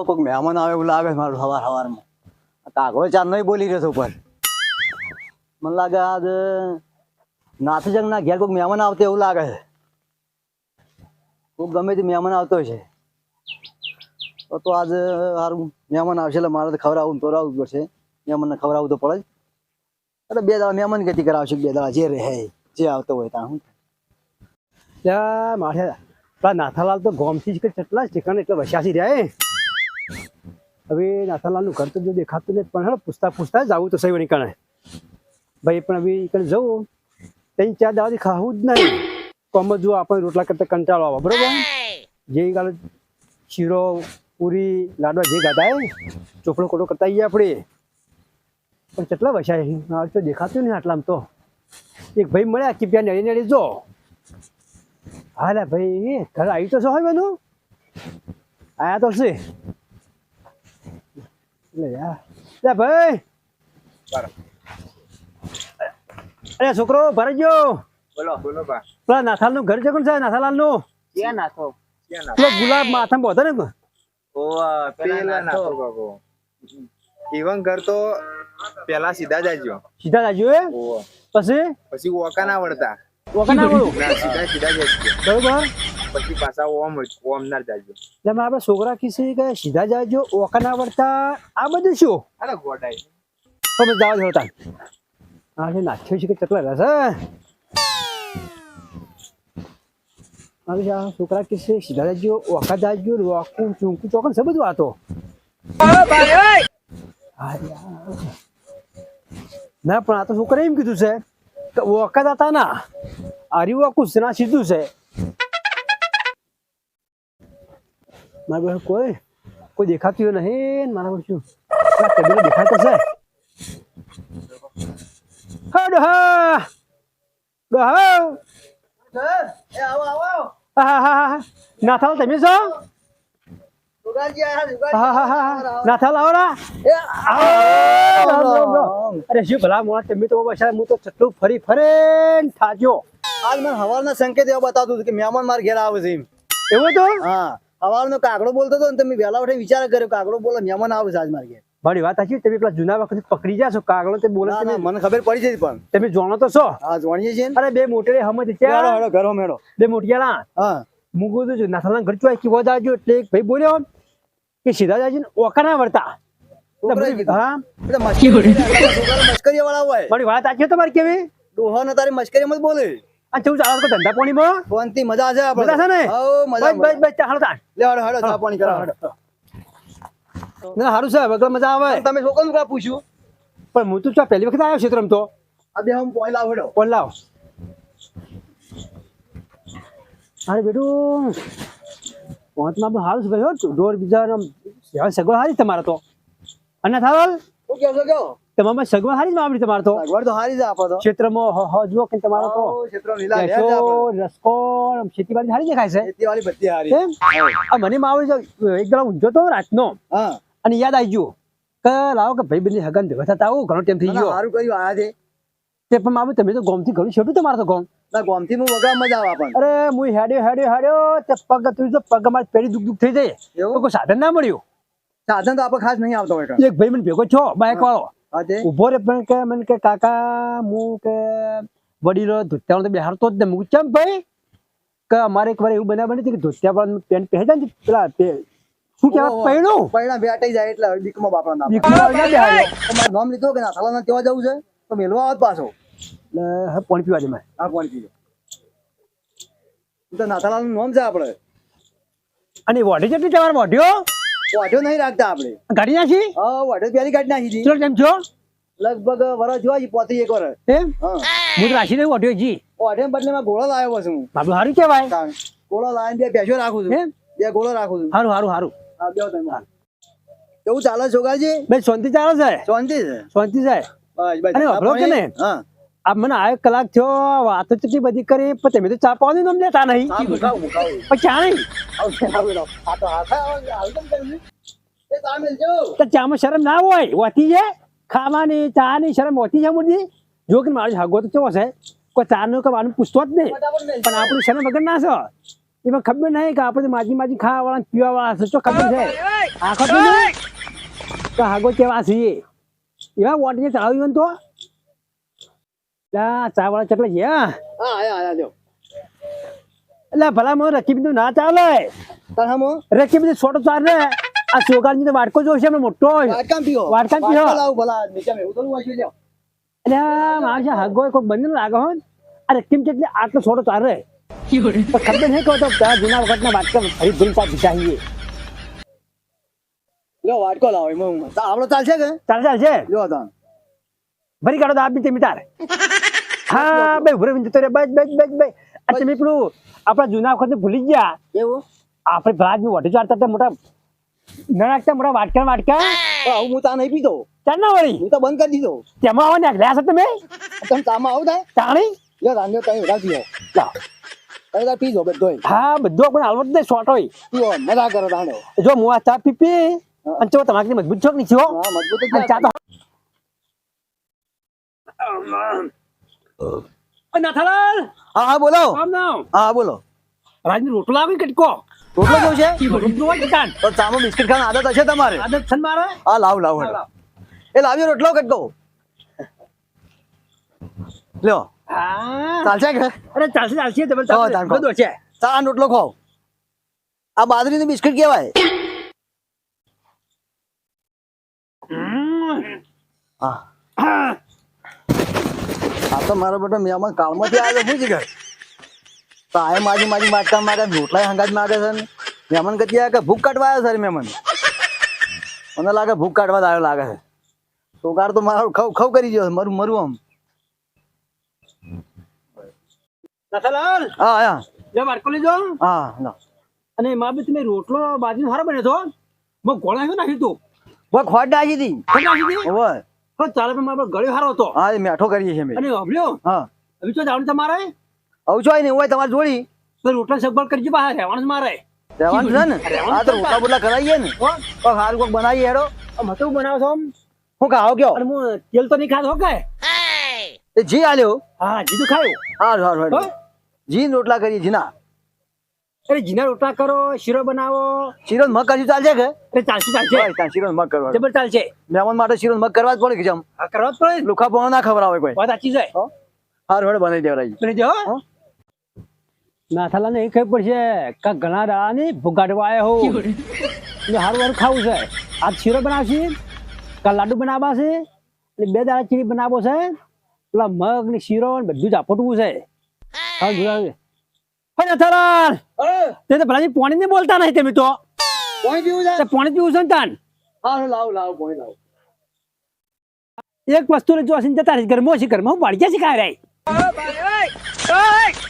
કોઈક મહેમાન આવે એવું લાગે મારું સવારમાં કાગડો ચાર નહીં બોલી રહ્યો ઉપર મને લાગે આજ નાથજંગના ઘેર કોઈક મહેમાન આવતો એવું લાગે છે કોઈક ગમે તે મહેમાન આવતો છે તો આજે સારું મહેમાન આવશે એટલે મારે તો ખવડાવવું તો રાવવું પડશે મહેમાનને ખવડાવવું તો પડે જ એટલે 2 દાડા મહેમાન ગતિ કરાવશે 2 દાડા જે રહે જે આવતો હોય ત્યાં હું ત્યાં મારે પેલા નાથાલાલ તો ગોમથી જ કેટલા જ ઠેકાણે એટલે વસ્યાસી રહ્યા હવે નાથાલાલનું ઘર તો જો દેખાતું નથી પણ હવે પૂછતા જ આવું તો સહી નીકળે ભાઈ પણ હવે નીકળે જવું 3-4 દાડાથી ખાવું જ નહીં કોમ જો આપણે રોટલા કરતા કંટાળો આવે બરોબર જે ગાલે શીરો પૂરી લાડવા જે ગાતા ચોપડો કોટો કરતા આવીએ આપણે પણ કેટલા વસ્યા મારે તો દેખાતું નહીં આટલામાં તો એક ભાઈ મળ્યા કે ત્યાં નડી નડી જો હા લે ભાઈ ઘરે આવી તો શું હોય બનું આયા તો છે લે ભાઈ અરે છોકરો ભરે ગયો બોલો બોલો બા પેલા નાથાલાલનું ઘર છે કોણ છે નાથાલાલનું ક્યાં નાથો પેલો ગુલાબ માથામાં બોધે ને ઓ પેલા નાથો બાબો ઈવન ઘર તો પેલા સીધા જાજો સીધા જાજો એ પછી ઓકા ના વળતા ઓકા ના વળું સીધા જાજો બરોબર પછી પાછા ઓમ ના જાજો એટલે આપડે છોકરા કીધી કે સીધા જાજો ઓકા ના વળતા આ બધું શું અરે ગોડાઈ તમે જવા દો તા આ છે નાખ્યો છે કે કેટલા રહેશે હવે આ છોકરા કીધે સીધા જાજો ઓકા જાજો રોકું ચૂંકું ચોકન છે બધું આ તો ના પણ આ તો છોકરા એમ કીધું છે કે ઓકા હતા ના આર્યું આખું ના સીધું છે મારા પાસે કોઈ દેખાતું નહીં મારા પાસે શું તબીર દેખાતો છે હા નાથાલાલ તમે છો અરે શું ભલા મોડા તમે તો હું તો ચટલું ફરી થાજો આજ મને સવારના સંકેત એવા બતાવતું હતું કે મહેમાન મારા ઘેર આવે છે એમ એવું તો હા સવારનો કાગડો બોલતો હતો ને તમે વહેલા ઉઠીને વિચાર કર્યો કાગડો બોલે મહેમાન આવે છે આજ મારા ઘેર મારી વાત સાચી તમે પેલા જૂના વખત પકડી જાશો કાગડો તે બોલે ના, ના, મને ખબર પડી છે પણ તમે જાણો તો છો હા જાણીએ છીએ ને. અરે બે મોટેરે હમજ હેડો હેડો ઘરો મેળો બે મોટિયાળા હા મુગું તો નાથાલાલ ઘર ચોય કે વદાજો એટલે એક ભાઈ બોલ્યો કે સીધા જાજી ઓકા ના વળતા છોકરાએ કીધું. હા એટલે મશ્કરી વાળા હોય મારી વાત સાચી તમારી કેવી ડોહો ને તારી મશ્કરી મત બોલે આ કેવું ચાલે છે ધંધા પાણીમાં શાંતિ મજા છે આપણે મજા છે ને હો મજા બસ બસ હાલો તાણ લે હેડો હેડો ચા પાણી કરાવો ના સારું છે વગર મજા આવે તમે છોકરાનું કા પૂછ્યું પણ હું તો ચા પહેલી વખત આવ્યો ક્ષેત્ર તો આ બે હમ પોઈ લાવો હેડો કોણ લાવ અરે બેટું પહોંચમાં પણ સારું છે ભાઈ હો ડોર બીજા સગવડ સારી તમારે તો અને થાવલ શું કહો છો કયો તમારે સગવડ સારી જ આપણી તમારે તો સગવડ તો સારી છે આપણે તો ક્ષેત્રમાં જુઓ કે તમારે તો ક્ષેત્રો લીલા લહેર છે કેસો, આપણે. રસકો ખેતીવાડી સારી દેખાય છે ખેતીવાડી બધી સારી એમ આ મને માં આવી એક દાડો ઊંઝો તો રાતનો હા અને યાદ આવી ગયું કે લાવો કે ભાઈ બંને હગન ભેગા થતા આવું ઘણો ટાઈમ થઈ ના, ગયો સારું કર્યું આયા છે તે પણ મારું તમે તો ગોમથી ઘણું છેટું તમારે તો ગોમ ના ગોમથી હું વગા મજા આવે આપણને અરે હું હેડ્યો તે પગ તું જો પગ મારી પેરી દુખ થઈ જાય એવું? તો કોઈ સાધન ના મળ્યું સાધન તો આપણે ખાસ નહીં આવતો હોય એક ભાઈ મને ભેગો છો બાઈક વાળો હા તે ઉભો રે પણ કે મને કે કાકા હું કે વડીલો ધોતિયાનો તો બિહારતો જ ને હું કેમ ભાઈ કે અમારે એક વાર એવું બનાવ બની હતી કે ધોતિયા વાળા પેન્ટ પહેરી જાય ને પેલા શું કહેવાય પહેરું પૈણા બેટાઈ જાય એટલે બીકમાં બાપડા નામ બીકમાં ના બેહાડ્યો. તમારું નામ લીધો કે ના થાલાના તેવા જવું છે તો મેલવા આવત પાછો એટલે હવે પાણી પીવા દે મારે હા કોણ કીધું તો નાથાલાલનું નામ છે આપણે અને વોઢી જેટલી તમારે વોઢ્યો વાઢ્યો નહીં રાખતા આપણે ગાડી નાખી હા વાઢ્યો પેલી કાઢી નાખી હતી ચલો કેમ છો લગભગ વરસ જોવા છે 35 વર્ષ એમ હા હું તો રાખી નહીં વોઢ્યો જી વાઢે બદલે માં ઘોડો લાવ્યો બસ હું બાબુ સારું કહેવાય તાણ. ઘોડો લાવીને બે ભેંસો રાખું છું એમ બે ઘોડો રાખું છું સારું સારું સારું હા બેહો તમે કેવું ચાલે છે છોકરાજી ભાઈ શાંતિ ચાલે છે શાંતિ છે શાંતિ છે બસ બસ અને વાપરો કે ને? હા આ મને આ 1 કલાક થયો વાતો કેટલી બધી કરી પણ તમે તો ચા પાવાની નામ લેતા નહીં હા મુકાવું પણ ચા નહીં આ તો હાથ હાલ કેમ કર્યું એ તામેલ જો તો ચામાં શરમ ના હોય હોતી છે ખાવાની ચા ની શરમ હોતી છે મુર્દી જો કે મારો હાગો તો કેવો છે કોઈ ચા નું કવાનું પૂછતો જ નહીં બરાબર નહીં પણ આપણું શરમ વગર ના છે એમાં ખબર નહીં કે આપણે માજી ખાવા વાળા પીવા વાળા છે શું ખબર છે આખો તો હાગો કેવા છીએ એવા વોટને ચડાવ્યું તો ચા વાળા ચકલે છે હા હા આયા લ્યો એટલે ભલા મને રખી બીજું ના ચાલે તાર હમો રખી બીજું છોટો ચાર ને આ સોગાની તો વાટકો જોશે એમને મોટો વાટકામ પીઓ વાટકામ પીઓ. લાવ ભલા નીચે એવું તો વાંચ્યું લ્યો એટલે મારે હાગો કોઈ બંધ લાગે હો આ રખી એટલે આટલો છોટો ચાર રે ખબર નહીં કહો તો ત્યાં જૂના વખતના વાટકા ફરી ધૂમ સાથ ચાહીએ લ્યો વાટકો લાવો એમાં આપણો ચાલશે કે ચાલશે લ્યો તાન ભરી કાઢો તો આપ બી તે મિતાર હા ભાઈ ભરે જતો રે બસ બસ બસ બસ આ તમે પેલું આપણા જૂના વખત ભૂલી ગયા એવું આપણે ભરાજ નું વઢી ચારતા હતા મોટા નાખતા મોટા વાટકા હું હું તા નહીં પીતો ચાલ ના વળી હું તો બંધ કરી દીધો તેમાં આવો ને ગયા છો તમે તમે તામાં આવું થાય તાણી લ્યો તાન કઈ ઉડા પીઓ લાવ તમે તાર પીજો બધોય હા બધો પણ હાલવત નહીં શોર્ટ હોય પીઓ મજા કરો તાણે જો હું આ ચા પીપી અને ચો તમારી મજબૂત છો કે નહીં છો હા મજબૂત જ અને ચા તો નાથાલાલ હા હા બોલો આમ ના હા બોલો રાજની રોટલો આવી કટકો રોટલો કેવું છે રોટલો હોય કે કાન તો ચામાં બિસ્કિટ ખાવાની આદત હશે તમારે આદત છે ને મારે હા લાવ લાવ હેડો. એ લાવ્યો રોટલો કટકો લ્યો હા ચાલશે કે અરે ચાલશે ચાલશે તમે ચાલો, ચાલો. બધો છે ચા રોટલો ખાઓ આ બાજરીનું બિસ્કિટ કહેવાય હા આ તો મારો બેટો મહેમાન કાળમાંથી આવ્યો શું છે ઘર તો આ માજી માજી માટકા માગે રોટલા હંગાજ માગે છે ને મહેમાન કદી કે ભૂખ કાઢવા આવ્યો સર મહેમાન મને લાગે ભૂખ કાઢવા જ આવ્યો લાગે છે સોગાર તો મારો ખવ ખવ કરી ગયો છે મરું મરું આમ નાથાલાલ હા હા જો વાટકો લેજો હા ના અને એમાં બી તમે રોટલો બાજરીનો હારો બન્યો છો મેં ગોળા નાખ્યું તું બહુ ખોટ ડાજી હતી ઓય પણ ચાલે પણ મારો ગળ્યો હારો હતો હા એ મેઠો કરીએ છીએ અમે અને હભલ્યો હા હવે તો જવાનું તમારે આવું છો ને હોય તમારે જોડી તો રોટલા સગવડ કરજો બહાર રહેવાનું છે મારે રહેવાનું છે ને હા તો રોટલા બોટલા કરાવીએ ને હો તો સારું કોઈક બનાવીએ હેડો આમ હતું બનાવો છો આમ હું ખાઓ કયો અને હું તેલ તો નહીં ખાતો હો કાંઈ એ જી આલ્યો હા જીતું ખાયું હારું હારું હો? હેડો જી રોટલા કરીએ જીના અરે જીના રોટલા કરો શીરો બનાવો શીરો મગ કરશું ચાલશે કે અરે ચાલશે ચાલશે ત્યાં શીરો મગ કરવા જબર ચાલશે મહેમાન માટે શીરો મગ કરવા જ પડે કે જમ આ કરવા જ પડે લુખા પોણા ના ખબર આવે કોઈ વાત સાચી છે હારું હેડો બનાવી દેવરાઈ બની જાઓ નાથાલા ને એ ખબર પડશે કે ઘણા દાડા ની ભૂગાડવા આવ્યા હો એટલે હારું હારું ખાવું છે આજ શીરો બનાવશે કાલ લાડુ બનાવવા છે એટલે 2 દાડા ચીની બનાવવો છે પેલા મગ ને શીરો ને બધું જ આપોટવું છે હા જોડાવે પણ નાથાલાલ તે તો ભલાજી પાણી નહીં બોલતા નહીં તમે તો કોઈ પીવું છે તે પાણી પીવું છે ને તાન હારું લાવ લાવ કોઈ લાવ એક વસ્તુ ને જો હસીને જતા રહીશ ઘરમાં હું પાડી ગયા શીખાય રહી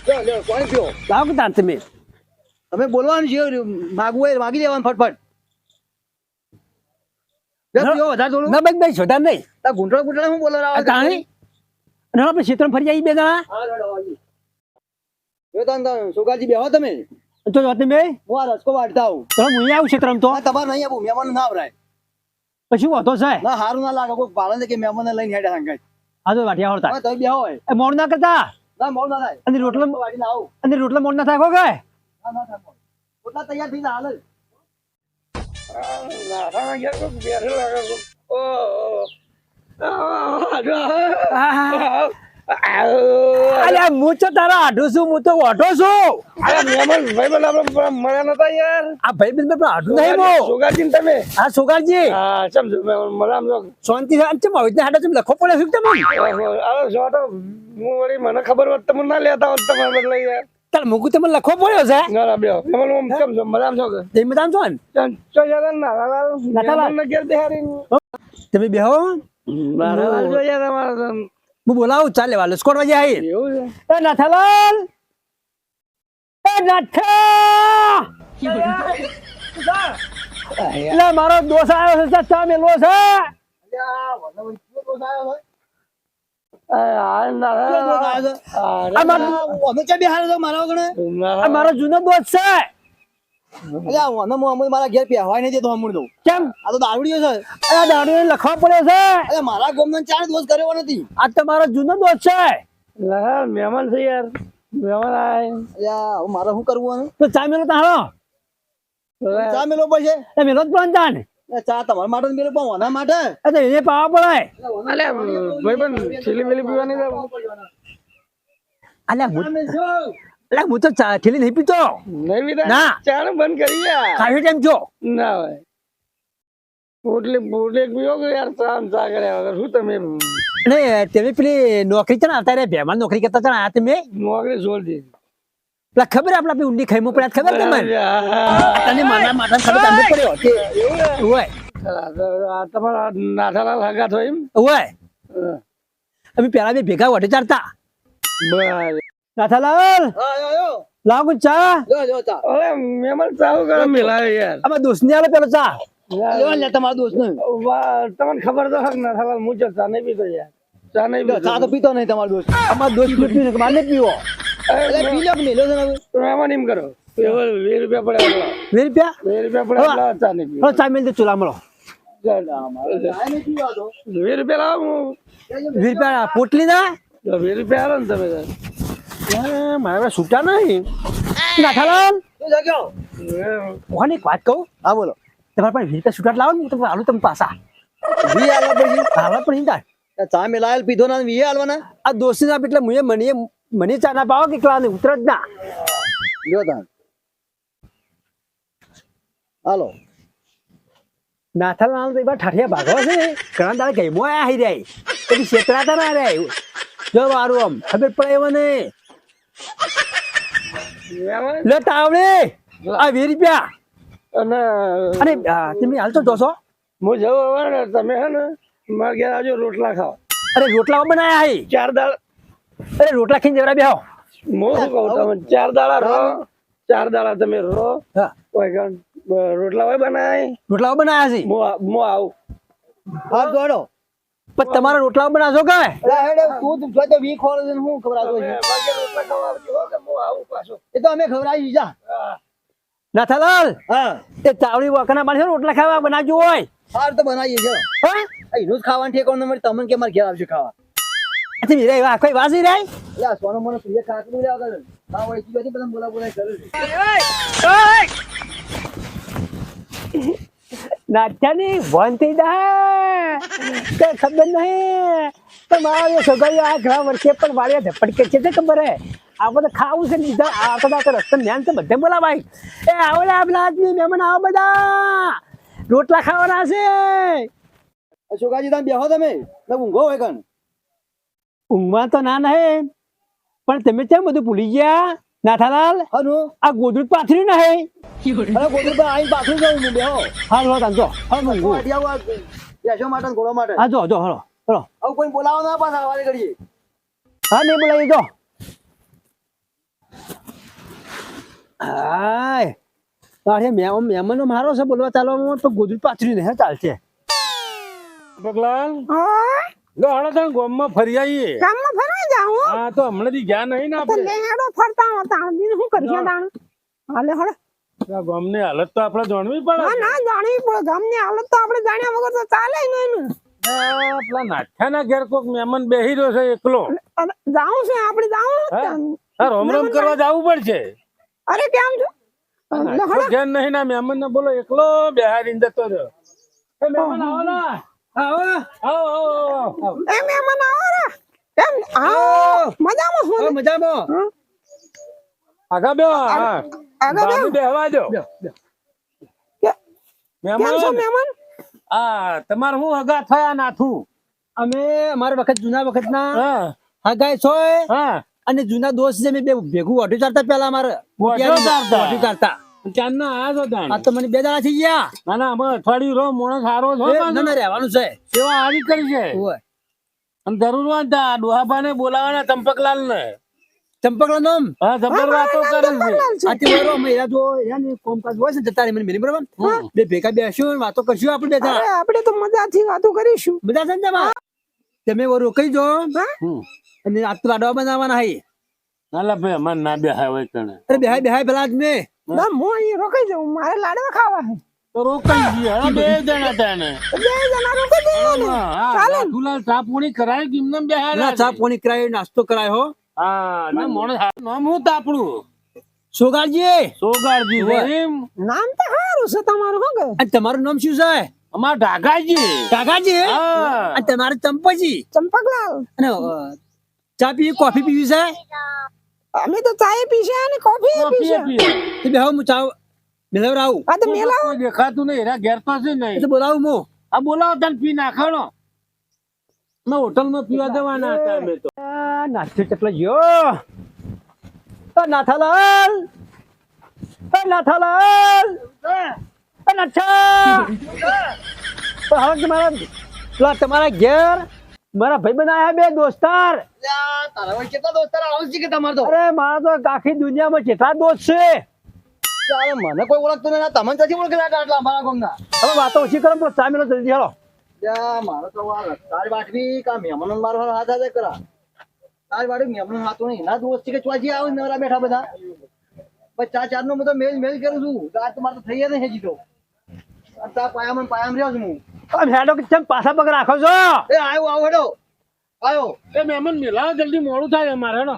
લ્યો લ્યો પાણી પીઓ લાવો કે તાન તમે તમે બોલવાનું છે માગવું હોય માગી દેવાનું ફટફટ લ્યો, પીઓ વધારે થોડું ના ભાઈ શોધા નહીં તા ગુંટળો ગુંટળો શું બોલો રાવ તાણી અને આપણે ક્ષેત્રમાં ફરી આવી 2 જણા જો તાન સુગાજી બેહો તમે તો જો તમે હું આ રસકો વાટતા આવું તો હું આવું ક્ષેત્રમાં તો હા તમારે નહીં આવું મહેમાન ના આવરાય પછી વાંધો છે ના હારું ના લાગે કોઈ પાલન કે મહેમાન લઈને હેડે હંગાઈ આ તો વાટિયા હોતા હા તમે બેહો હોય એ મોડ ના કરતા ના મોડ ના થાય અને રોટલા વાટીને આવું મોડ ના થાય કે ના ના થાય મોડ. રોટલા તૈયાર થઈ જાય હાલ જ. અલ્યા હું તો તારા આઢું છું હું તો ઓઢો છું અરે મહેમાન ભાઈ આપણે મળ્યા નતા યાર આ ભાઈ બંધ પણ આઢું નહીં મો સુગાજી તમે આ સોગાજી હા સમજો મળ્યા આમ શાંતિ ચમ આવી રીતે હાડા ચમ લખો પડે શું તમે અરે જો તો હું વળી મને ખબર હોત તમે ના લેતા હોત તમારે બદલે યાર તાર મુકુ તમે લખો પડ્યો છે ના ના બેહો મહેમાન હું સમજો મળ્યા છો કે જઈ મતામ છો ને ચો યાર ના મહેમાન ને ઘેર બેહારી તમે બેહો ના જો યાર તમારે હું બોલાવું ચાલે વાલો સ્કોર વાજે આવી એવું છે એ નાથાલાલ એ નાથા એટલે મારો દોસ્ત આવ્યો છે ચા મેલો છે અલ્યા, વનો વનો કયો દોષ આવ્યો છે? કયો દોષ આવ્યો છે? આ મારો વનો ચા બેહાડ્યો છે મારા વગણે? આ મારો જૂનો દોસ્ત છે અલ્યા, વનો હું અમુક મારા ઘેર પહેવાય નહીં દેતો હમણાં તો. કેમ આ તો દારૂડિયો છે. આ દારૂ લખવા પડ્યો છે અલ્યા, મારા ગામનો 4 દોષ કર્યો નથી. આ તો મારો જૂનો દોસ્ત છે મહેમાન છે યાર મહેમાન આય અલ્યા, હવે મારે શું કરવું આનું? તો ચા મેલો તારો ચા મેલો પડશે એ મેલો જ પણ તા ને ચા તમારા માટે મેલો પણ ઓના માટે એ તો એને પાવા પડે અલ્યા ભાઈબંધ છેલ્લી મેલી પીવાની અલ્યા હું તો ચા થેલી નહીં પીતો નહીં પીતા ના ચાલ બંધ કરી યાર ખાવી ટાઈમ જો ના ભાઈ પોટલી પીવો કે યાર ચા કર્યા વગર શું તમે ને તમે પેલી નોકરી છે ને અત્યારે ભેમાં નોકરી કરતા હતા ને આ તમે નોકરી છોડ દીધી પેલા ખબર આપડે આપણી ઊંડી ખાઈમાં પડ્યા ખબર તમને તને મારા માટે ખબર તમને પડ્યો ઓય તમારા નાથાલાલ હગા થયો એમ ઓય અમે પેલા બે ભેગા વઢે ચાલતા બરાબર નાથાલાલ લાગુ ચા અરે મેમન ચાલુ કરે મિલાવે યાર આમાં દોસ્ત ને આલો પેલો ચા તમારા દોસ્ત ને તમને ખબર તો હક નાથાલાલ મુજબ ચા નહીં પીતો યાર ચા નહીં પીતો ચા તો પીતો નહીં તમારો દોસ્ત અમારા દોસ્ત પીને મારે પીવો પી લો મેલો છે ને એમાં એમ કરો 20 રૂપિયા પડે 20 રૂપિયા 20 રૂપિયા પડે ચા નહીં પીવો ચા મેલ દે ચૂલા મળો 20 રૂપિયા લાવો 20 રૂપિયા પોટલી ના 20 રૂપિયા આલો ને તમે મારા છૂટા નહીં નાથાલાલ શું જાગ્યો ઓને એક વાત કહું હા બોલો તમારે પણ 20 રૂપિયા છૂટા લાવો ને તમે આલુ તમે પાછા વી આલવા પછી હાલવા પણ હિંદા ચા મેલાયેલ પીધો ના વી આલવાના આ દોસ્તી ના એટલે મને ચા ના પાવો કે ક્લા ને ઉતર જ ના લ્યો તાન હાલો નાથાલાલ તો એવા ઠાઠિયા ભાગવા છે ઘણા દાડા ગેમો આયા હઈ જાય પછી છેતરાતા ના રે જો મારું આમ ખબર પડે એવો ને લે તાવડે આ 20 રૂપિયા અને અને તમે હાલ તો જોશો હું જવું હવે ને તમે હે ને મારા ઘેર આવજો રોટલા ખાવા અરે રોટલા બનાયા હઈ 4 દાડા અરે રોટલા ખાઈને જવરા બેહો હું શું કહું તમે 4 દાડા રહો 4 દાડા તમે રહો હા કોઈ ગણ રોટલા હોય બનાય રોટલા બનાયા છે હું આવું હા દોડો પણ તમારા રોટલા બનાવશો કે હેડે તું તો વી ખોળ છે હું ખવડાવતો છે રોટલા ખાવા આવજો કે હું આવું પાછો એ તો અમે ખવડાવી જા નાથાલાલ હા તે ચાવડી વાકના માણસો રોટલા ખાવા બનાવજો હોય હાર તો બનાવીએ છે હા એનું જ ખાવાનું ઠેકાણું ન મળે તમને કે મારે ઘેર આવશે ખાવા અચ્છા મીરા એવા કોઈ વાસી રહી યા સોનો મને પ્રિય કાકડી લેવા કરે હા હોય કી બધી બધા બોલા કરે નાથાની ભણતી દા તે ખબર નહીં તમારે સગાઈ આ ઘણા વર્ષે પણ વાળિયા ધપટ કે છે તે ખબર હે આ બધું ખાવું છે ને બીજા આ કદાચ રસ્તે જ્ઞાન તો બધે બોલાવાય એ આવો લે આપણા આદમી મહેમાન આવો બધા રોટલા ખાવાના છે અશોકાજી તમે બેહો તમે ઊંઘો હોય કન ઊંઘમાં તો ના નહીં પણ તમે કેમ બધું ભૂલી ગયા નાથાલાલ હનો આ ગોદડું પાથરી ના હે અરે ગોદર પર આઈ પાછું જાઉં હું બેહો હા લો તાંજો હા ઊંઘો અડિયાવા બેસો માટે ઘોડો માટે હા જો જો હલો હલો આવું કોઈ બોલાવો ના પાછા વારે કરીએ હા નહીં બોલાવી જો હાય અરે મહેમાનો મારો છે બોલવા ચાલવામાં તો ગોદડું પાથરી ને ચાલશે પગલાલ લો હળો તને ગામમાં ફરી આવીએ ગામમાં ફરવા જાઉં હા તો હમણાંથી ગયા નહીં ને તો આપણે લેહાડો ફરતા હતા દિન શું કરીએ તાણ હાલે હળો આ ગામની હાલત તો આપણે જાણવી પડે ના ના જાણવી પડે ગામની હાલત તો આપણે જાણ્યા વગર તો ચાલે નહીં ને પેલા નાઠાના ઘેર કોક મહેમાન બેહી રહ્યો છે એકલો અરે, જાઉં છે આપણે જાઉં હા રોમ રોમ કરવા જવું પડશે અરે કેમ છો લે હળો ઘેર નહીં ના મહેમાન ને બોલો એકલો બેહારીને જતો રહ્યો એ મહેમાન આવો ના આવો આવો આવો એ મહેમાન આવો રે કેમ આવો મજામાં હું ને? મજામાં આગા બે હા આગળ બેહો. બાજુ બેહવા દો કેમ છો મહેમાન મહેમાન આ તમારે શું હગા થયા નાથું અમે અમારા વખત જૂના વખતના હા હગાઈ છો હા અને જૂના દોસ્ત છે મેં બે ભેગું ઓઢી ચાલતા પેલા અમારે ઓઢો ચાલતા? ઓઢી ચાલતા ચાંદના આયા છો તાણ આ તો મને 2 દાડા થઈ ગયા ના ના અમે અઠવાડિયું રહો મોણસ સારો છો ના ના રહેવાનું છે સેવા હારી કરી છે ઓય અને જરૂર હોય ને ત્યાં ડોહાભાને બોલાવાના ચંપકલાલ ને ચંપકનો નામ હા જબર વાતો કરે છે આથી વરો અમે એરા જો યાની કોમકાજ હોય છે ને જતા રહી મને મિલી બરાબર બે ભેગા બેસ્યું વાતો કરશું આપણે બે અરે જણા આપણે તો મજાથી વાતો કરીશું બધા છે ને તેમાં? તમે વરો કહી જો હમ. અને આ તો લાડવા બનાવવાના હઈ નાલા ભાઈ અમારે ના બેહાય હોય કણે અરે બેહાય પેલા જ મેં ના હું અહીં રોકાઈ જાઉં મારે લાડવા ખાવા છે તો રોકાઈ ગઈ હા બે જણા તાને બે જણા રોકાઈ જઈએ હા દુલાલ ચા પોણી કરાય કે એમને ના બેહાય ચા પાણી કરાયો નાસ્તો કરાયો હો હા ના મોણસ નામ હું તાપડું સોગાજી સોગારજી એમ નામ તો સારું છે તમારું હો કે અને તમારું નામ શું છે અમાર ઢાકાજી કાકાજી હા અને તમારું ચંપાજી ચંપકલાલ અને ચા પીવી કોફી પીવી છે અમે તો ચાય પીશે અને કોફી પીશે તો બે હું ચા મેળવર આવું આ તો મેલા કોઈ દેખાતું નહીં એના ઘેર તો છે એ નહીં તો બોલાવું હું આ બોલાવો તને પી નાખવાનો મેં હોટલમાં પીવા દેવાના હતા અમે તો નાથ્યો ચટલો ગયો નાથાલાલ નાથાલાલ નાથા હવે તમારા ઘેર મારા ભાઈ બનાયા બે દોસ્તાર તારા વળી કેટલા દોસ્તાર આવે છે કે તમારે તો અરે મારા તો આખી દુનિયામાં કેટલા દોસ્ત છે અરે મને કોઈ ઓળખતું નહીં તમને ક્યાંથી ઓળખેલા આટલા અમારા ગામના હવે વાતો ઓછી કરો પણ ચા મેલો જલ્દી હાલો મારે તો તારી વાટવી કા મહેમાનો મારો હાથ હાથે કરા તારી વાટવી મહેમાનો હાથો નહીં ના દોસ્ત છે કે ચોજી આવે નવરા બેઠા બધા બસ ચાર નો હું તો મેલ કરું છું આ તો મારે તો થઈ નહીં હજી તો તા પાયામ રહ્યો છું હું આમ હેડો કે ચમ પાછા પગ રાખો છો એ આવ્યો આવો હેડો આવ્યો એ મહેમાન મિલાવો જલ્દી મોડું થાય અમારે હેડો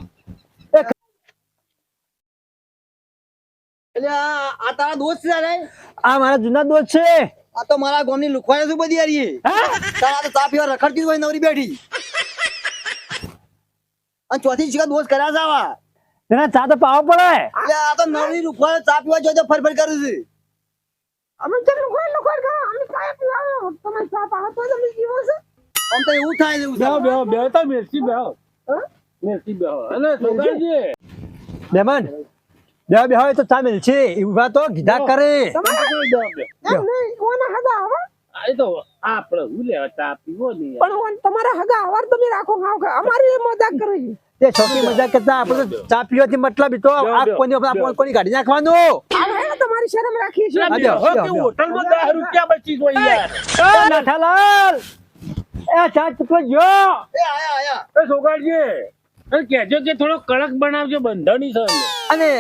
એટલે આ તારા દોસ્ત છે રે આ મારા જૂના દોસ્ત છે આ તો મારા ગામની લુખવાય શું બધી હારી તારા તો ચા પીવા રખડતી હોય નવરી બેઠી અને ચોથી શિકા દોસ્ત કર્યા છે આવા તેના ચા તો પાવો પડે એટલે આ તો નવરી લુખવાય ચા પીવા જોઈએ ફરફર કરું છું અમે તો લોકો કરો અમે ચાય પીવા તમે ચા પાવો તો તમે જીવો છો આમ તો એવું થાય છે એવું બેહો થાય. બેહો બેહો તો મેરસી બેહો મેરસી બેહો અને સોગારજી મહેમાન બેહો બેહો એ તો ચા મેલ છે ઉભા તો ગીધા કરે બેહો બેહો એમ નહીં ઓના હગા આવા આ તો આપણે હું લે ચા પીવો નહીં પણ ઓન તમારા હગા આવાર તમે રાખો ખાવ કે અમારી એ મજાક કરે છે તે છોકરી મજાક કરતા આપણે તો ચા પીવાથી મતલબ તો આ કોની કાઢી નાખવાનું આ હે તમારી શરમ રાખી છે આ બેહો, બેહો કે બેહો. હોટલમાં 10 રૂપિયા બચી ગયો યાર એ નાથાલાલ એ ચા ચૂકલો ગયો એ આયા આયા એ સોગારજી અને કહેજો કે થોડો કડક બનાવજો બંધાણી છે અમે. અને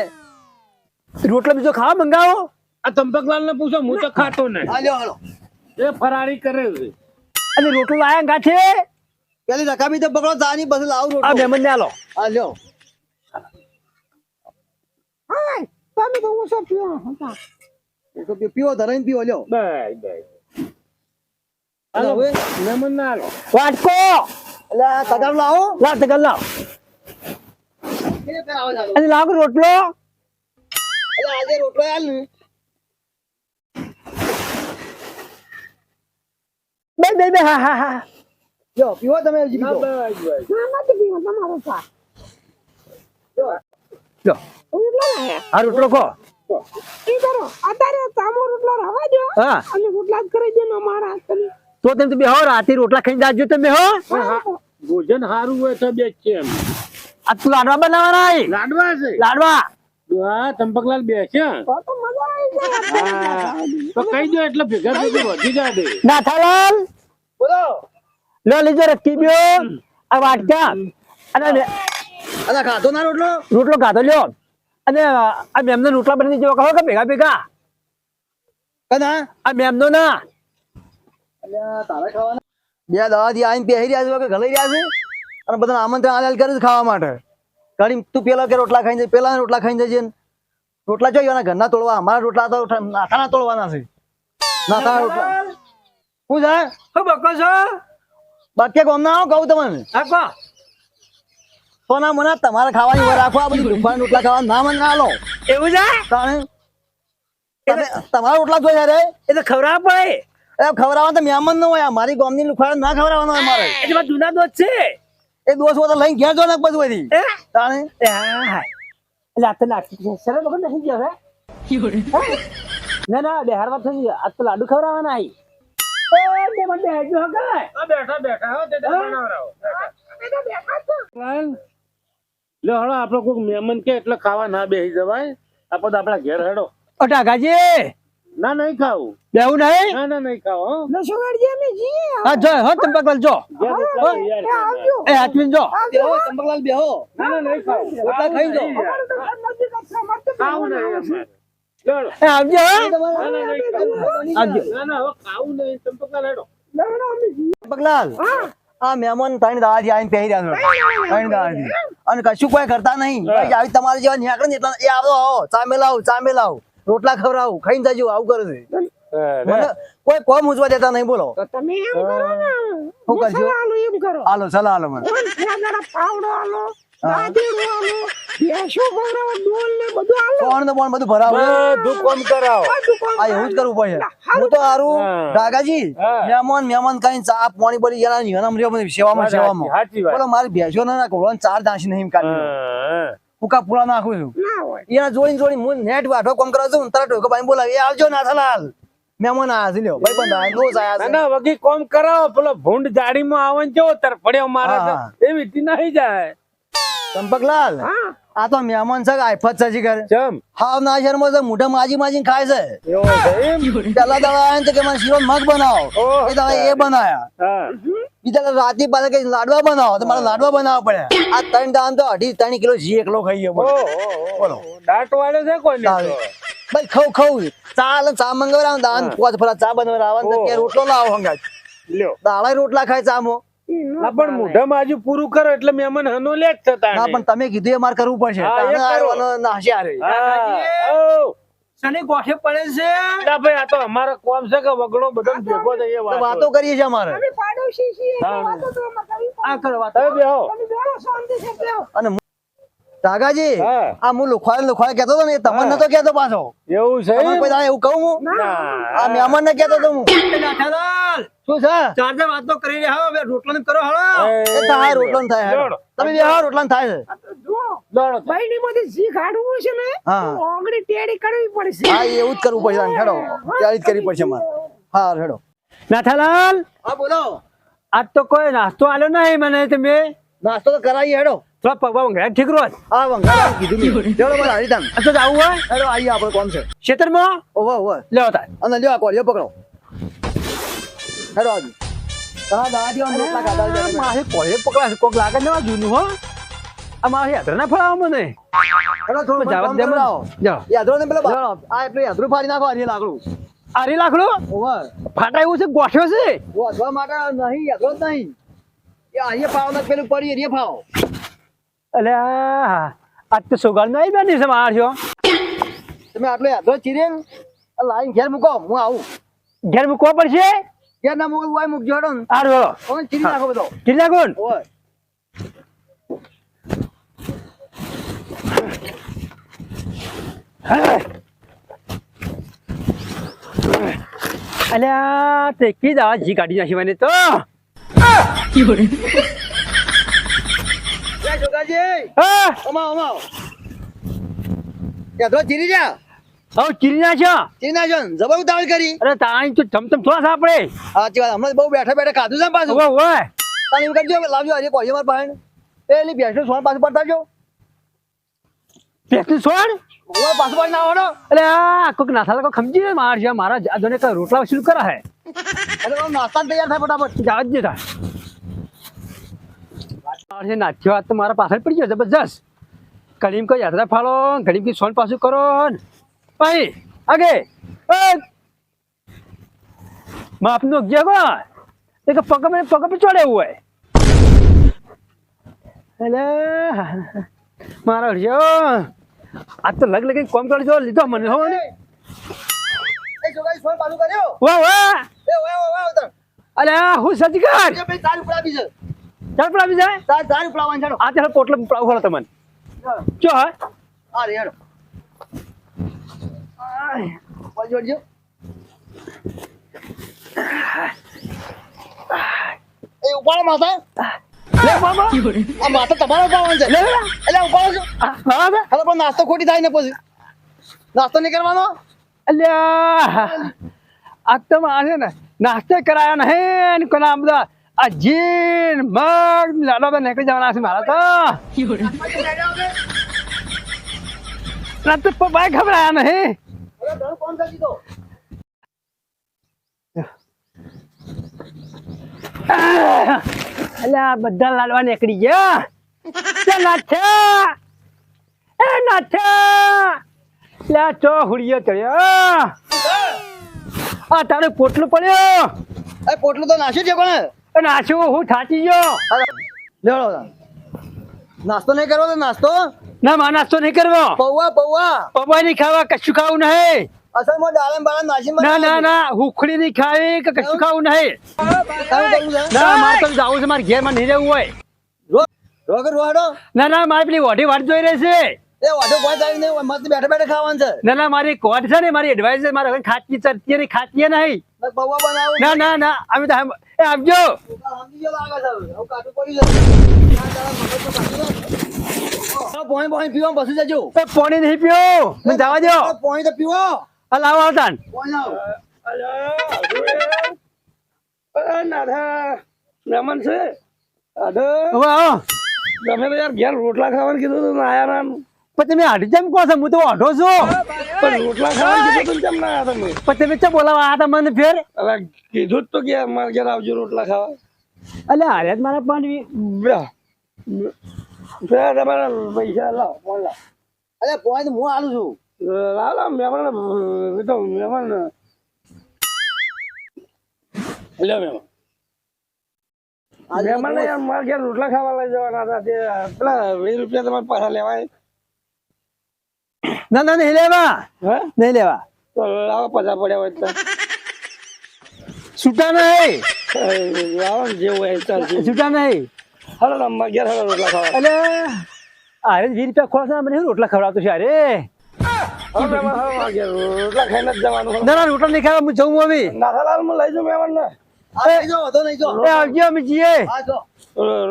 રોટલો બીજો ખાવા મંગાવો આ ચંપકલાલ ને પૂછો હું તો ખાતો નહીં હાલો હાલો એ ફરારી કરે છે અને રોટલો લાયા ગાંઠે પેલી રકાબી તો પકડો ચાની પછી લાવું આ રોટલો મહેમાન ને આલો હા લ્યો હા તમે તો ઓછો પીવો હતા એ તો પીવો ધરાઈને પીવો લ્યો બાય બાય હાલો હવે મહેમાન ના આલો વાટકો એટલે આ કદામ લાવો લાવ તે ગલ્લા કે આવો ચાલો અને લાવ રોટલો એટલે આજે રોટલો હાલ ને બે બે હા હા હા લ્યો પીવો તમે હજી પીવો બાય બાય ના નથી પીવો તમારો ચા લો રોટલા લાયા આ રોટલો કો ઈ કરો અત્યારે ચામો રોટલા રવા દો હા અને રોટલા જ કરી દે ને અમારા હાથની તો તમે બેહો રાતે રોટલા ખાઈને જાજો તમે હો ભોજન સારું હોય તો બેચ છે એમ આ તું લાડવા બનાવવાના આય લાડવા છે લાડવા હા ચંપકલાલ બેસે તો મજા આવી જાય તો કહી દો એટલે ભેગા ભેગી વધી જાય દે નાથાલાલ બોલો લો લીજો રખી બ્યો આ વાટકા અને અલા ખાધો ના રોટલો રોટલો ગાધો લ્યો અને આ મેમને રોટલા બની જેવા કહો કે ભેગા ભેગા કદા આ મેમનો ના અલ્યા તારા ખાવાના બે દાવાથી આઈને પહેરી રહ્યા છે કે ઘલાઈ રહ્યા છે અને બધાને આમંત્રણ આલેલ કરે છે ખાવા માટે ગાડી તું પેલા કે રોટલા ખાઈને જાય પેલા રોટલા ખાઈને જજે રોટલા જોઈએ એના ઘરના તોડવા અમારા રોટલા તો નાથાના તોડવાના છે નાથાના રોટલા શું છે હો બકો છો બાકી કોમ ના આવો કહું તમને આ કો તો ના મને તમારે ખાવાની વાર રાખો આ બધી દુકાન રોટલા ખાવા ના મને ના લો એવું છે તાણે તમારા રોટલા જોઈએ રે એ તો ખવડાવવા પડે એ ખવડાવવા તો મહેમાન ન હોય મારી ગામની લુખાડ ના ખવડાવવાનો હોય મારે એટલે મારા જૂના દોસ્ત છે એ દોસ્ત તો લઈને ઘેર જો ને બધું બધી એ તાણે હા એટલે આ તો નાખી સરળ વગર નહીં ગયો હે ના ના બેહારવા થઈ ગયા આ તો લાડુ ખવડાવવાના આઈ એ મને હેજો હગાય બેઠા બેઠા હો તે બનાવરાવો લે હળો આપડે કોઈ મહેમાન કે એટલે ખાવા ના બેસી જવાય આપડે આપડા ઘેર હેડો ઓટા ગાજી ના નહીં ખાવું બેવું નહીં ના ના નહીં ખાવ હો લસો ગાડી અમે જીએ હા જો હો ચંપકલાલ જો ઘેર એટલા યાર આવજો એ હાથવીન જો બેહો ચંપકલાલ બેહો ના ના નહીં ખાવું રોટલા ખાઈ જાઓ. ખાવું નહીં અમારે. ચાલો. એ આવજો હો. ના ના નહીં ખાવું આવજો ના ના હવે ખાવું નહીં ચંપકલાલ હેડો ચંપકલાલ આ મહેમાન ત્રણ દાવાથી આઈને પહેરી રહ્યા છે ત્રણ દાવાથી અને કશું કોઈ કરતા નહીં ભાઈ આવી તમારે જેવા નીકળે ને એટલા એ આવો આવો ચા મેલાવ રોટલા ખવડાવું ખાઈને જજો આવું કરે છે મને કોઈ કોમ ઉજવા દેતા નહીં બોલો તો તમે એમ કરો ને શું કરજો? મસાલા આલુ એમ કરો હાલો સલાહ હાલો મને જરા પાવડો આલો ગાજર આલો બેસો બરાબર ડોલ ને બધું આલો કોણ ને કોણ બધું ભરાવે બધું કોમ કરાવો આ એવું જ કરવું પડશે હું તો હારું કાકાજી મહેમાન કઈ ચા પાણી બોલી ગયા સેવામાં સાચી વાત. બોલો મારી ભેંસો ના ઘોડો ચાર દાસી નહીં કાઢી હા. ફૂકા પૂરા નાખું છું ના હોય એના જોઈને હું નેટ વાઠો કોમ કરવા છું તારા ટોકો ભાઈ બોલાવે એ આવજો નાથાલાલ મહેમાન આ લ્યો ભાઈ બંધ રોજ ના આયા ના વગી કોમ કરાવો પેલો ભૂંડ જાડીમાં આવે ને કેવો તર પડ્યો મારે હા, છે. હા. એવી રીતે નહીં જાય ચંપકલાલ હા આ તો મહેમાન છે આફત છે જીગર ચમ હાવ ના શર્મો છે મોઢા માજી ખાય છે એવો છે એમ? પેલા દાડા આયા ને તો કે મને શીરો મગ બનાવો ઓહો. એ દાડા એ બનાયા હા. બીજા દાડા રાતે પાછા કઈ લાડવા બનાવો તો મારે લાડવા બનાવવા પડ્યા આ 3 દાન તો 2.5 કિલો જી એકલો ખાઈ ગયો બોલો બોલો દાંત વાળો છે કોઈ તારે. ભાઈ ખવ ચાલ ચા મંગાવરા દાન પોચ ફરા ચા બનાવરા તો કે રોટલો લાવો હંગાજ લ્યો દાળા રોટલા ખાય ચામો ના પણ મોઢામાં હજુ પૂરું કરો એટલે મહેમાન હનો લે જ થતા ના પણ તમે કીધું એ મારે કરવું પડશે હા, એ તાણે કરો. આનો નાશે આરે શનિ ગોઠે પડે છે ભાઈ આ તો અમારો કોમ છે કે વગડો બધો ભેગો થઈ એ તો વાતો વાતો કરીએ છીએ અમારે અમે પાડોશી છીએ એટલે હા. વાતો તો અમે કરવી પડે. આ કરો વાત તમે બેહો તમે બેહો શાંતિ છે બેહો. અને કાકાજી હા. આ હું લુખવાડે કહેતો હતો ને એ તમને નતો કહેતો પાછો એવું છે તમને કોઈ દાડે એવું કહું હું આ મહેમાન ને કહેતો હતો હું નાથાલાલ શું છે ચાર્જર વાત તો કરી રહ્યા હવે રોટલો ને કરો હળો એ થાય રોટલો ને થાય દોડો. તમે બે હા રોટલા ને થાય છે આ તો જુઓ દોડો. બહેનીમાંથી જી કાઢવું છે ને હા. તો ઓગળી ટેડી કરવી પડશે હા એવું જ કરવું પડશે હેડો ત્યારે જ કરવી પડશે મારે હા હેડો નાથાલાલ હા બોલો આજ તો કોઈ નાસ્તો આલ્યો નહીં મને તમે નાસ્તો તો કરાવીએ હેડો થોડા પગવા વંગાડ્યા ઠીક રોજ હા વંગાડા કીધું મેં. હેડો મારે હરિતામ આ તો જાવું હોય હેડો આવીએ આપણે કોમ છે ખેતરમાં ઓહો ઓહો લેવો તાર અને લ્યો આ કોળિયો પકડો હેડો આવી હા દાદી આમ રોટલા ખાધા છે. મારે કોળે પકડા કોક લાગે ને આ જૂનું હો આ મારે યાત્રા ના ફળાવો મને હેડો થોડું મને જવા કામ દે મને. કરાવો. જાઓ. યાદરો ને પેલા આ એટલે યાદરો ફાડી નાખો આની લાકડું આરી લાકડો ઓહો ફાટા એવું છે ગોઠ્યો છે વધવા માટે નહીં યાદરો જ નહીં એ અહીંયા ફાવ ને પેલું પડી એ ફાવ એટલે આજ તો સોગાડ નહીં બેની છે માર છો તમે આટલો યાદરો ચીરે ને આ લાઈન ઘેર મૂકો હું આવું ઘેર મૂકવા પડશે ઘેર ના મૂકો વાય મૂકજો હેડો ને આર બોલો ઓય ચીરી નાખો બધો કિલ્લા કોણ ઓય અલ્યા તે કી દવા જી કાઢી નાખી મને તો જય જોગાજી હા અમાવ અમાવ યાદરો ચીરી જા હવે ચીરી નાખ્યો ચીરી નાખજો ને જબર ઉતાવળ કરી અરે તાણી તો ચમચમ થોડા સાપડે સાચી વાત હમણાં બહુ બેઠા બેઠા ખાધું છે ને પાછું ઓવે ઓવે તાને એમ કરજો લાવજો આજે કોળીઓ માર પાસે પેલી ભેંસનું સોન પાછું પડતાવજો પેટનું છોડ ઓય પાછું પડી ના આવડો અરે આ કોક નાથાલા કો ખમજી ને માર છે મારા આદોને કા રોટલા વસૂલ કરા હે એટલે આમ નાસ્તા તૈયાર થાય ફટાફટ જાવ જ તા માર છે નાથ્યો આ તો મારા પાછળ પડી ગયો જબરજસ્ત કડીમ કો યાત્રા ફાળો કડીમ કી સોન પાછું કરો ભાઈ આગે માપનો ગયા કો એક પગ પે ચોડે હોય એટલે મારા હરિયો આ તો લગ લગી કોમ કરજો લીધો મને હો ને એ જોગાજી સોન પાછું કર્યો વાહ વાહ એ ઓય ઓય ઉતર અરે હું સજગર એ ભાઈ તારી ઉપડા બી છે ચાલ પડા બી જાય તારી ઉપડાવાનું છાડો આ ત્યારે પોટલો પડાવ ખોલો તમને ચો હા આ રે હેડો પાછું જોડજો એ ઉપાડો માથા લે બાબા આ માથા તમારા ઉપાડવાનું છે લે લે એટલે ઉપાડો છો બાબા હવે પણ નાસ્તો ખોટી થાય ને પછી નાસ્તો નહીં કરવાનો અલ્યા આ તો મારે ને નાસ્તે કરાયા નહીં કોના બધા આ જીન મગ લાડો તો નીકળી જવાના છે મારા તો ના તો બાઈક ખબરાયા નહીં કોણ કરી દીધો અલ્યા બધા લાડવા નીકળી ગયા નાથા એ નાથા લ્યા ચો હુડિયો ચડ્યો આ તારે પોટલું પડ્યો એ પોટલું તો નાખ્યું છે કોણે નાખ્યું હું થાચી ગયો લેવડો નાસ્તો નહીં કરવો તો નાસ્તો ના માં નાસ્તો નહીં કરવો, પૌવા પૌવા પૌવા નહીં ખાવા, કશું ખાવું નહીં. અસલમાં દાડમ બાળમ નાસી ના ના ના હુખડી નહીં ખાવી કે કશું ખાવું નહીં. ના મારે તો જવું છે, મારે ઘેર માં નહીં રહેવું હોય. રોકર રોડો ના ના મારે પેલી ઓઢી વાટ જોઈ રહી છે. એ વાટો કોઈ આવી નહીં મસ્ત બેઠા બેઠા ખાવાનું છે. ના ના મારી કોટ છે ને, મારી એડવાઇસ છે, મારે હવે ખાતી ચરતી નહીં, ખાતી નહીં. પૌવા બનાવો ના ના ના અમે તો એ આપજો. સમજી ગયો લાગે છે હવે કાટું પડી જશે. પાણી પાણી પીવા પછી જજો. એ પાણી નહીં પીવો, મને જવા દો. પાણી તો પીવો. આ લાવો આવતાન. પાણી લાવો. નાથા મહેમાન છે આધો હવે આવો. તમે તો યાર ઘેર રોટલા ખાવાનું કીધું તું આયા ના પણ તમે આઢી જેમ કહો છો, હું તો ઓઢો છું. પણ રોટલા ખાવાનું કીધું તું કેમ ના આયા તમે પણ તમે ચા બોલાવા આ મને ફેર. હવે કીધું જ તો કે મારા ઘેર આવજો રોટલા ખાવા એટલે હારે જ મારા પાણી ફેર તમારા પૈસા લાવો ફોન લાવો અરે પાણી તો હું આલું છું. લાવ લાવ મહેમાન તો મહેમાન લે મહેમાન મહેમાન યાર મારા ઘેર રોટલા ખાવા લઈ જવાના હતા તે પેલા 20 રૂપિયા તમારે પાછા લેવાય ના ના નહીં લેવા, હે નહીં લેવા. તો લાવો પાછા પડ્યા હોય તો છૂટા નહીં, લાવો ને જેવું હોય ચાલશે છૂટા નહીં. હાલો ને અમારા ઘેર હાલો રોટલા ખાવા એટલે અરે 20 રૂપિયા ખોળા છે, મને શું રોટલા ખવડાવતો છે? અરે હાલો મહેમાન હાલો મારા ઘેર રોટલા ખાઈને જ જવાનું ના ના રોટલા નહીં ખાવા, હું જઉં હવે. નાથાલાલ માં લઈ જાઉં મહેમાન ને આ નહીં જો વધો નહીં જો. એ આવજો અમે જઈએ. હા જો.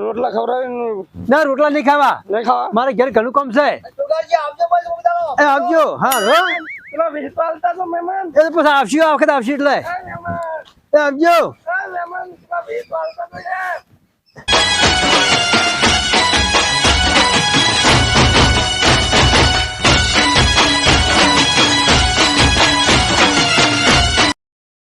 રોટલા ખવડાવીને ના રોટલા નહીં ખાવા, નહીં ખાવા મારે ઘેર ઘણું કામ છે. છોકરાજી આવજો ભાઈ ઉતારો. એ આવજો. હા હો પેલા વિશ્વાસતા તો મહેમાન એ તો પછી આવશું, આ વખત આવશું એટલે મહેમાન એ આવજો. મહેમાન પેલા વિશ્વાસતા તો યાર